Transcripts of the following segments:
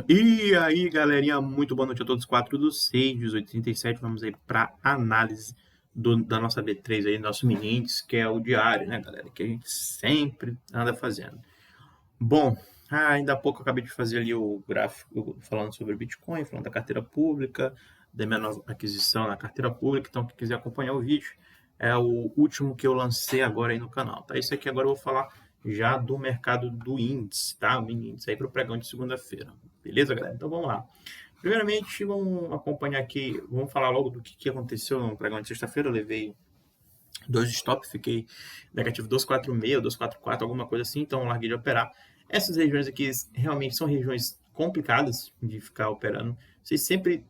E aí, galerinha, muito boa noite a todos. 4/6/1837. Vamos aí para análise da nossa B3 aí, nosso mini índice, que é o diário, né, galera? Que a gente sempre anda fazendo. Bom, ainda há pouco eu acabei de fazer ali o gráfico falando sobre o Bitcoin, falando da carteira pública, da minha nova aquisição na carteira pública. Então, quem quiser acompanhar o vídeo, é o último que eu lancei agora aí no canal, tá? Isso aqui agora eu vou falar já do mercado do índice, tá? O mini índice aí para o pregão de segunda-feira. Beleza, galera? Então vamos lá. Primeiramente, vamos acompanhar aqui, vamos falar logo do que aconteceu no pregão de sexta-feira. Eu levei dois stop, fiquei negativo 246, 244, alguma coisa assim, então larguei de operar. Essas regiões aqui realmente são regiões complicadas de ficar operando. Vocês sempre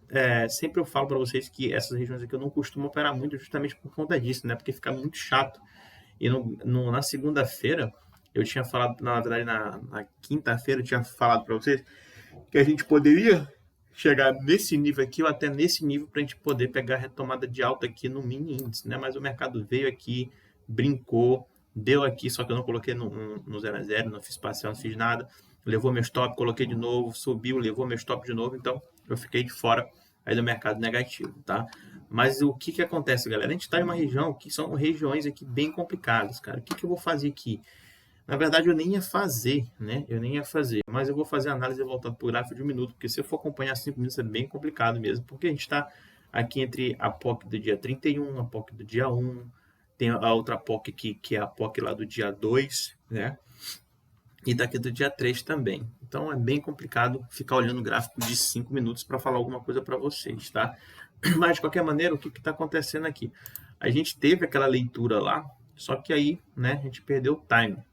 eu falo para vocês que essas regiões aqui eu não costumo operar muito justamente por conta disso, né? Porque fica muito chato. E na segunda-feira, eu tinha falado, na verdade, na quinta-feira, eu tinha falado para vocês que a gente poderia chegar nesse nível aqui ou até nesse nível para a gente poder pegar a retomada de alta aqui no mini índice, né? Mas o mercado veio aqui, brincou, deu aqui, só que eu não coloquei no 0 a 0, não fiz parcial, não fiz nada. Levou meu stop, coloquei de novo, subiu, levou meu stop de novo, então eu fiquei de fora aí do mercado negativo, tá? Mas o que acontece, galera? A gente está em uma região que são regiões aqui bem complicadas, cara. O que eu vou fazer aqui? Na verdade, eu nem ia fazer, né? Eu nem ia fazer, mas eu vou fazer a análise voltada para o gráfico de um minuto, porque se eu for acompanhar 5 minutos é bem complicado mesmo, porque a gente está aqui entre a POC do dia 31, a POC do dia 1, tem a outra POC aqui, que é a POC lá do dia 2, né? E daqui do dia 3 também. Então é bem complicado ficar olhando o gráfico de 5 minutos para falar alguma coisa para vocês, tá? Mas de qualquer maneira, o que está acontecendo aqui? A gente teve aquela leitura lá, só que aí, né, a gente perdeu o time.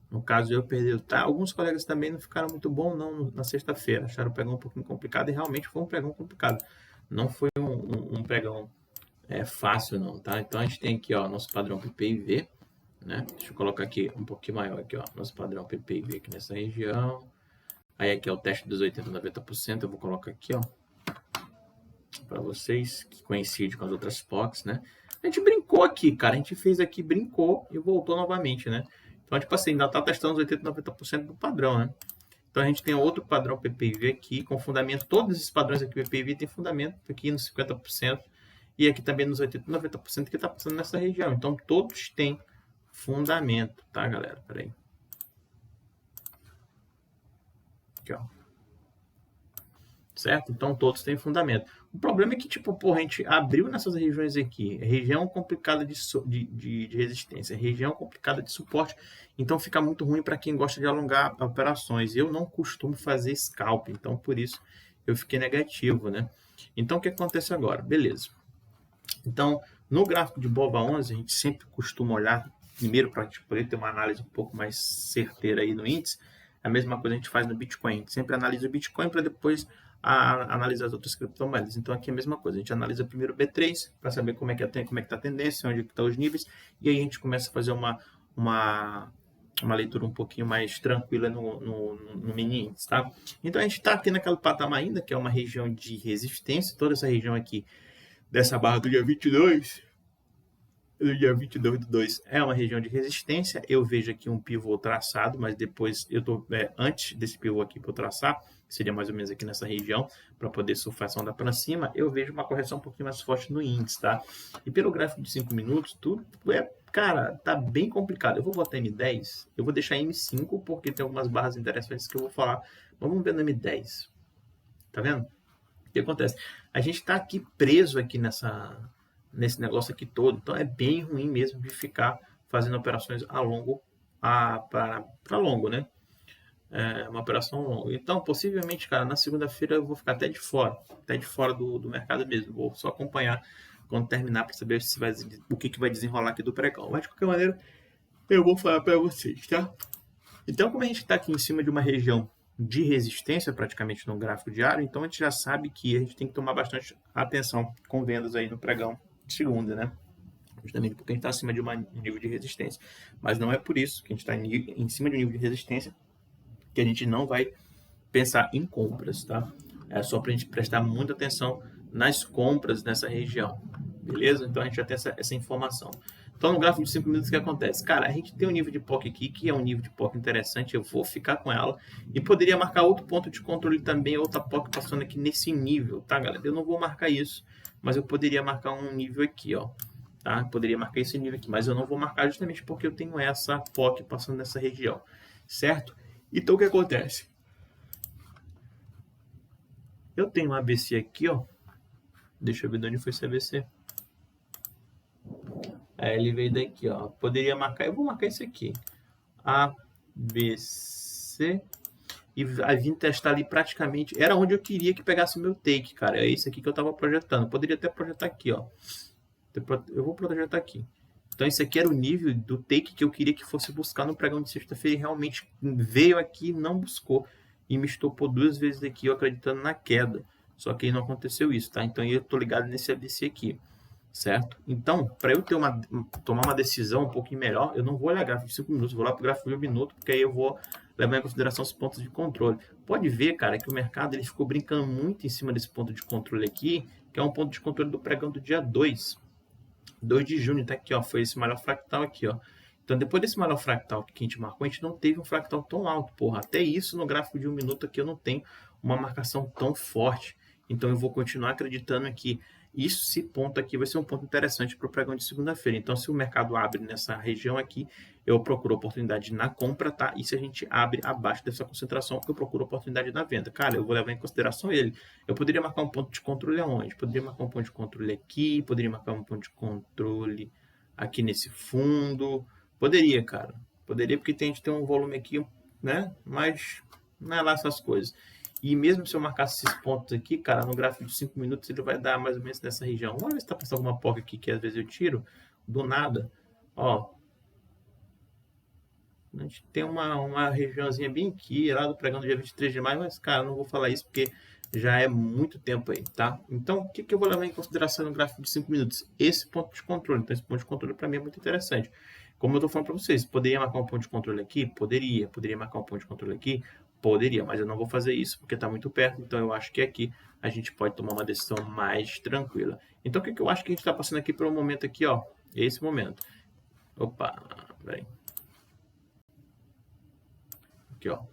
No caso, eu perdi. Tá? Alguns colegas também não ficaram muito bom não na sexta-feira. Acharam o pregão um pouquinho complicado e realmente foi um pregão complicado. Não foi um pregão fácil, não, tá? Então a gente tem aqui, ó, nosso padrão PPIV, né? Deixa eu colocar aqui um pouquinho maior aqui, ó, nosso padrão PPIV aqui nessa região. Aí aqui é o teste dos 80, 90%. Eu vou colocar aqui, ó, para vocês, que coincide com as outras POCs, né? A gente brincou aqui, cara. A gente fez aqui, brincou e voltou novamente, né? Então, tipo assim, ainda está testando os 80, 90% do padrão, né? Então, a gente tem outro padrão PPV aqui, com fundamento. Todos esses padrões aqui PPV tem fundamento aqui nos 50%. E aqui também nos 80, 90% que está passando nessa região. Então, todos têm fundamento, tá, galera? Peraí. Aqui, ó. Certo? Então, todos têm fundamento. O problema é que, tipo, porra, a gente abriu nessas regiões aqui, região complicada de resistência, região complicada de suporte, então fica muito ruim para quem gosta de alongar operações. Eu não costumo fazer scalp, então por isso eu fiquei negativo, né? Então, o que acontece agora? Beleza. Então, no gráfico de BOVA11, a gente sempre costuma olhar, primeiro para a gente poder ter uma análise um pouco mais certeira aí no índice. A mesma coisa a gente faz no Bitcoin. A gente sempre analisa o Bitcoin para depois analisar as outras criptomoedas. Então, aqui é a mesma coisa. A gente analisa primeiro o B3 para saber como é que está a tendência, onde estão os níveis, e aí a gente começa a fazer uma leitura um pouquinho mais tranquila no mini índice, tá? Então, a gente está aqui naquele patamar ainda, que é uma região de resistência. Toda essa região aqui dessa barra do dia 22, do dia 22 do 2 é uma região de resistência. Eu vejo aqui um pivô traçado, mas depois eu estou antes desse pivô aqui para eu traçar, que seria mais ou menos aqui nessa região, para poder surfar essa onda para cima, eu vejo uma correção um pouquinho mais forte no índice, tá? E pelo gráfico de 5 minutos, tudo cara, tá bem complicado. Eu vou botar M10, eu vou deixar M5, porque tem algumas barras interessantes que eu vou falar. Vamos ver no M10. Tá vendo? O que acontece? A gente está aqui preso aqui nesse negócio aqui todo, então é bem ruim mesmo de ficar fazendo operações a longo, para longo, né? É uma operação longa. Então, possivelmente, cara, na segunda-feira eu vou ficar até de fora do mercado mesmo. Vou só acompanhar quando terminar para saber se vai, o que vai desenrolar aqui do pregão. Mas, de qualquer maneira, eu vou falar para vocês, tá? Então, como a gente está aqui em cima de uma região de resistência, praticamente no gráfico diário, então a gente já sabe que a gente tem que tomar bastante atenção com vendas aí no pregão de segunda, né? Justamente porque a gente está acima de um nível de resistência. Mas não é por isso que a gente está em cima de um nível de resistência que a gente não vai pensar em compras, tá? É só para a gente prestar muita atenção nas compras nessa região, beleza? Então a gente já tem essa informação. Então, no gráfico de 5 minutos, o que acontece? Cara, a gente tem um nível de POC aqui, que é um nível de POC interessante, eu vou ficar com ela, e poderia marcar outro ponto de controle também, outra POC passando aqui nesse nível, tá, galera? Eu não vou marcar isso, mas eu poderia marcar um nível aqui, ó, tá? Poderia marcar esse nível aqui, mas eu não vou marcar justamente porque eu tenho essa POC passando nessa região, certo? Então, o que acontece? Eu tenho um ABC aqui, ó, deixa eu ver de onde foi esse ABC. Aí ele veio daqui, ó. Poderia marcar, eu vou marcar esse aqui. ABC. E vim testar ali praticamente. Era onde eu queria que pegasse o meu take, cara. É esse aqui que eu tava projetando. Poderia até projetar aqui, ó. Eu vou projetar aqui. Então esse aqui era o nível do take que eu queria que fosse buscar no pregão de sexta-feira. E realmente veio aqui e não buscou. E me estopou 2 vezes aqui, eu acreditando na queda. Só que aí não aconteceu isso, tá? Então eu tô ligado nesse ABC aqui. Certo? Então, para eu tomar uma decisão um pouquinho melhor, eu não vou olhar gráfico de 5 minutos, vou lá para o gráfico de 1 minuto, porque aí eu vou levar em consideração os pontos de controle. Pode ver, cara, que o mercado ele ficou brincando muito em cima desse ponto de controle aqui, que é um ponto de controle do pregão do dia 2 de junho, tá aqui, ó, foi esse maior fractal aqui, ó. Então, depois desse maior fractal que a gente marcou, a gente não teve um fractal tão alto, porra. Até isso, no gráfico de 1 minuto aqui, eu não tenho uma marcação tão forte. Então, eu vou continuar acreditando que esse ponto aqui vai ser um ponto interessante para o pregão de segunda-feira. Então, se o mercado abre nessa região aqui, eu procuro oportunidade na compra, tá? E se a gente abre abaixo dessa concentração, eu procuro oportunidade na venda. Cara, eu vou levar em consideração ele. Eu poderia marcar um ponto de controle aonde? Poderia marcar um ponto de controle aqui, poderia marcar um ponto de controle aqui nesse fundo. Poderia, cara. Poderia, porque a gente tem um volume aqui, né? Mas não é lá essas coisas. E mesmo se eu marcasse esses pontos aqui, cara, no gráfico de 5 minutos, ele vai dar mais ou menos nessa região. Vamos ver se tá passando alguma POC aqui, que às vezes eu tiro do nada. Ó. A gente tem uma regiãozinha bem aqui, lá do pregão do dia 23 de maio, mas, cara, não vou falar isso porque já é muito tempo aí, tá? Então, o que eu vou levar em consideração no gráfico de 5 minutos? Esse ponto de controle. Então, esse ponto de controle para mim é muito interessante. Como eu estou falando para vocês, poderia marcar um ponto de controle aqui? Poderia. Poderia marcar um ponto de controle aqui? Poderia, mas eu não vou fazer isso porque está muito perto, então eu acho que aqui a gente pode tomar uma decisão mais tranquila. Então, o que eu acho que a gente está passando aqui por um momento aqui, ó, esse momento. Opa, peraí. Aqui, ó.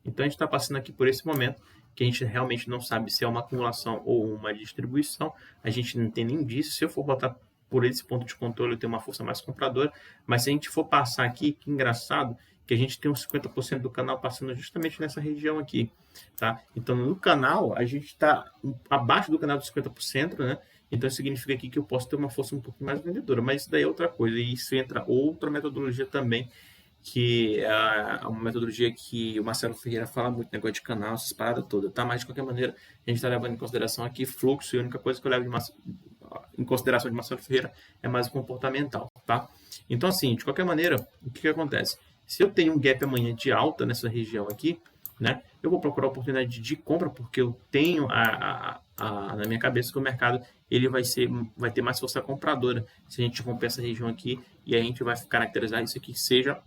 Então, a gente está passando aqui por esse momento que a gente realmente não sabe se é uma acumulação ou uma distribuição. A gente não tem nem disso. Se eu for botar por esse ponto de controle, eu tenho uma força mais compradora. Mas se a gente for passar aqui, que engraçado, que a gente tem uns 50% do canal passando justamente nessa região aqui, tá? Então, no canal, a gente está abaixo do canal dos 50%, né? Então, significa aqui que eu posso ter uma força um pouco mais vendedora, mas isso daí é outra coisa, e isso entra outra metodologia também, que é uma metodologia que o Marcelo Ferreira fala muito, negócio de canal, essas paradas todas, tá? Mas, de qualquer maneira, a gente está levando em consideração aqui fluxo, e a única coisa que eu levo em consideração de Marcelo Ferreira é mais o comportamental, tá? Então, assim, de qualquer maneira, o que acontece? Se eu tenho um gap amanhã de alta nessa região aqui, né, eu vou procurar oportunidade de compra, porque eu tenho na minha cabeça que o mercado ele vai ter mais força compradora se a gente romper essa região aqui e a gente vai caracterizar isso aqui que seja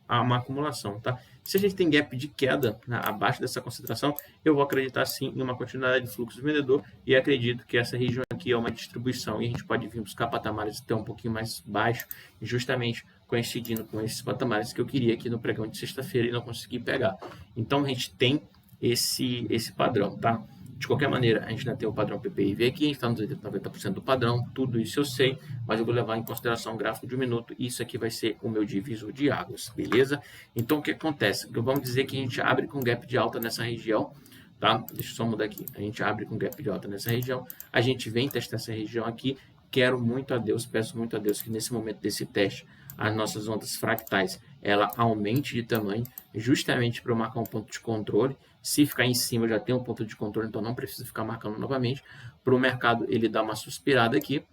uma acumulação, tá? Se a gente tem gap de queda, né, abaixo dessa concentração, eu vou acreditar sim em uma continuidade de fluxo vendedor e acredito que essa região aqui é uma distribuição e a gente pode vir buscar patamares até um pouquinho mais baixo, justamente coincidindo com esses patamares que eu queria aqui no pregão de sexta-feira e não consegui pegar. Então a gente tem esse padrão, tá? De qualquer maneira, a gente ainda tem o padrão PPIV aqui, a gente está nos 90% do padrão, tudo isso eu sei, mas eu vou levar em consideração o gráfico de 1 minuto e isso aqui vai ser o meu divisor de águas, beleza? Então, o que acontece? Vamos dizer que a gente abre com gap de alta nessa região, tá? Deixa eu só mudar aqui. A gente abre com gap de alta nessa região, a gente vem testar essa região aqui, quero muito a Deus, peço muito a Deus que nesse momento desse teste, as nossas ondas fractais, ela aumente de tamanho, justamente para eu marcar um ponto de controle. Se ficar em cima, eu já tenho um ponto de controle, então não preciso ficar marcando novamente. Para o mercado, ele dar uma suspirada aqui,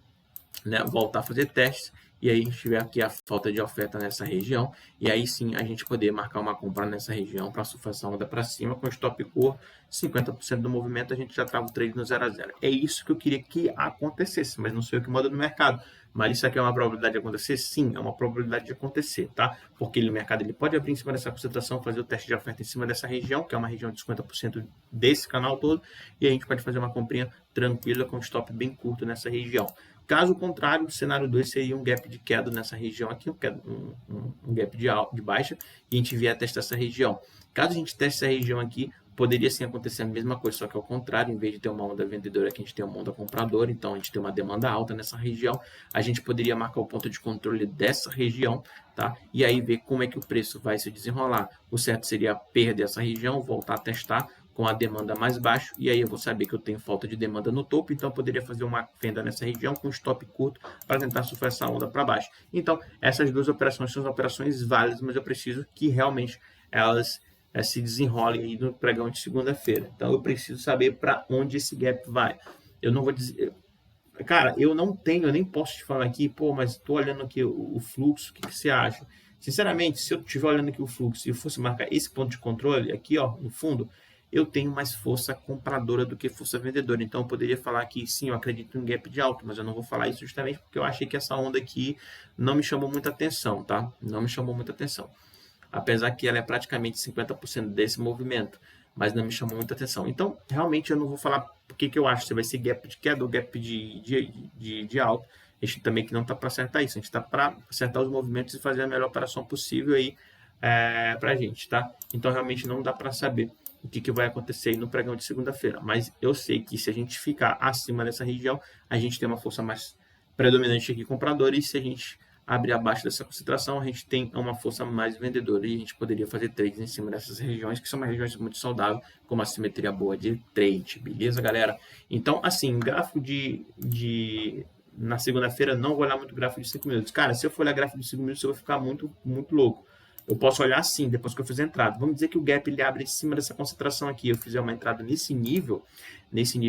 né, voltar a fazer testes, e aí a gente tiver aqui a falta de oferta nessa região, e aí sim a gente poder marcar uma compra nessa região para surfar essa onda para cima, com stop curto, 50% do movimento a gente já trava o trade no 0 a 0. É isso que eu queria que acontecesse, mas não sei o que manda no mercado. Mas isso aqui é uma probabilidade de acontecer? Sim, é uma probabilidade de acontecer, tá? Porque o mercado ele pode abrir em cima dessa concentração, fazer o teste de oferta em cima dessa região, que é uma região de 50% desse canal todo, e a gente pode fazer uma comprinha tranquila com stop bem curto nessa região. Caso contrário, o cenário 2 seria um gap de queda nessa região aqui, um gap de baixa, e a gente vier a testar essa região. Caso a gente teste essa região aqui, poderia sim acontecer a mesma coisa, só que ao contrário, em vez de ter uma onda vendedora aqui, a gente tem uma onda compradora, então a gente tem uma demanda alta nessa região, a gente poderia marcar o ponto de controle dessa região, tá? E aí ver como é que o preço vai se desenrolar. O certo seria perder essa região, voltar a testar com a demanda mais baixa, e aí eu vou saber que eu tenho falta de demanda no topo, então eu poderia fazer uma venda nessa região com stop curto para tentar surfar essa onda para baixo. Então, essas duas operações são operações válidas, mas eu preciso que realmente elas se desenrolem aí no pregão de segunda-feira. Então, eu preciso saber para onde esse gap vai. Eu não vou dizer... Cara, eu nem posso te falar aqui, pô, mas estou olhando aqui o fluxo, o que você acha? Sinceramente, se eu estiver olhando aqui o fluxo e eu fosse marcar esse ponto de controle aqui, ó, no fundo, eu tenho mais força compradora do que força vendedora. Então, eu poderia falar que sim, eu acredito em um gap de alto, mas eu não vou falar isso justamente porque eu achei que essa onda aqui não me chamou muita atenção, tá? Não me chamou muita atenção. Apesar que ela é praticamente 50% desse movimento, mas não me chamou muita atenção. Então, realmente, eu não vou falar o que eu acho, se vai ser gap de queda ou gap de alto. A gente também que não está para acertar isso, a gente está para acertar os movimentos e fazer a melhor operação possível aí para a gente, tá? Então, realmente não dá para saber o que vai acontecer aí no pregão de segunda-feira. Mas eu sei que se a gente ficar acima dessa região, a gente tem uma força mais predominante aqui compradora, e se a gente abrir abaixo dessa concentração, a gente tem uma força mais vendedora, e a gente poderia fazer trades em cima dessas regiões, que são regiões muito saudáveis, com uma simetria boa de trade, beleza, galera? Então, assim, gráfico na segunda-feira, não vou olhar muito gráfico de 5 minutos. Cara, se eu for olhar gráfico de 5 minutos, eu vou ficar muito, muito louco. Eu posso olhar assim, depois que eu fizer a entrada. Vamos dizer que o gap ele abre em cima dessa concentração aqui. Eu fizer uma entrada nesse nível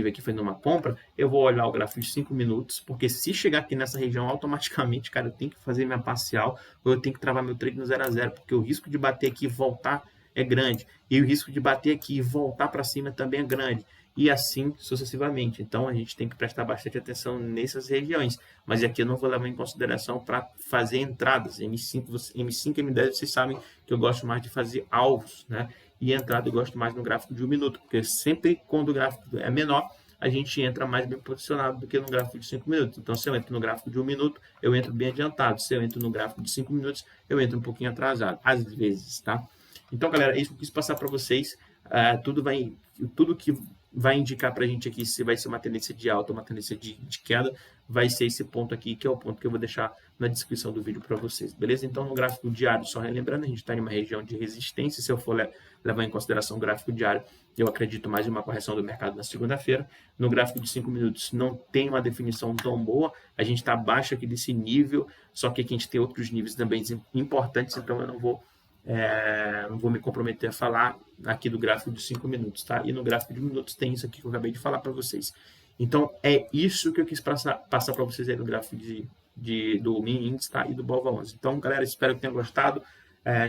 aqui foi numa compra, eu vou olhar o gráfico de 5 minutos, porque se chegar aqui nessa região, automaticamente, cara, eu tenho que fazer minha parcial, ou eu tenho que travar meu trade no 0 a 0, porque o risco de bater aqui e voltar é grande, e o risco de bater aqui e voltar para cima também é grande, e assim sucessivamente. Então, a gente tem que prestar bastante atenção nessas regiões, mas aqui eu não vou levar em consideração para fazer entradas. M5, M10, vocês sabem que eu gosto mais de fazer alvos, né? E entrada eu gosto mais no gráfico de 1 minuto, porque sempre quando o gráfico é menor, a gente entra mais bem posicionado do que no gráfico de 5 minutos. Então, se eu entro no gráfico de 1 minuto, eu entro bem adiantado. Se eu entro no gráfico de 5 minutos, eu entro um pouquinho atrasado, às vezes, tá? Então, galera, é isso que eu quis passar para vocês. Tudo que vai indicar para a gente aqui se vai ser uma tendência de alta ou uma tendência de queda, vai ser esse ponto aqui, que é o ponto que eu vou deixar na descrição do vídeo para vocês, beleza? Então, no gráfico diário, só relembrando, a gente está em uma região de resistência. Se eu for levar em consideração o gráfico diário, eu acredito mais em uma correção do mercado na segunda-feira. No gráfico de 5 minutos, não tem uma definição tão boa, a gente está abaixo aqui desse nível, só que aqui a gente tem outros níveis também importantes, então eu não vou me comprometer a falar aqui do gráfico de 5 minutos, tá? E no gráfico de minutos tem isso aqui que eu acabei de falar para vocês. Então, é isso que eu quis passar para vocês aí no gráfico do Mini Índice, tá? E do Bova 11. Então, galera, espero que tenham gostado.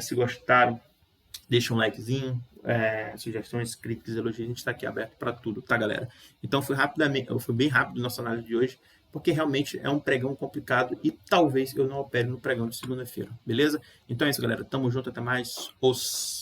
Se gostaram, deixa um likezinho, sugestões, críticas, elogios, a gente está aqui aberto para tudo, tá, galera? Então, foi bem rápido nossa análise de hoje, porque realmente é um pregão complicado e talvez eu não opere no pregão de segunda-feira, beleza? Então é isso, galera. Tamo junto, até mais. Os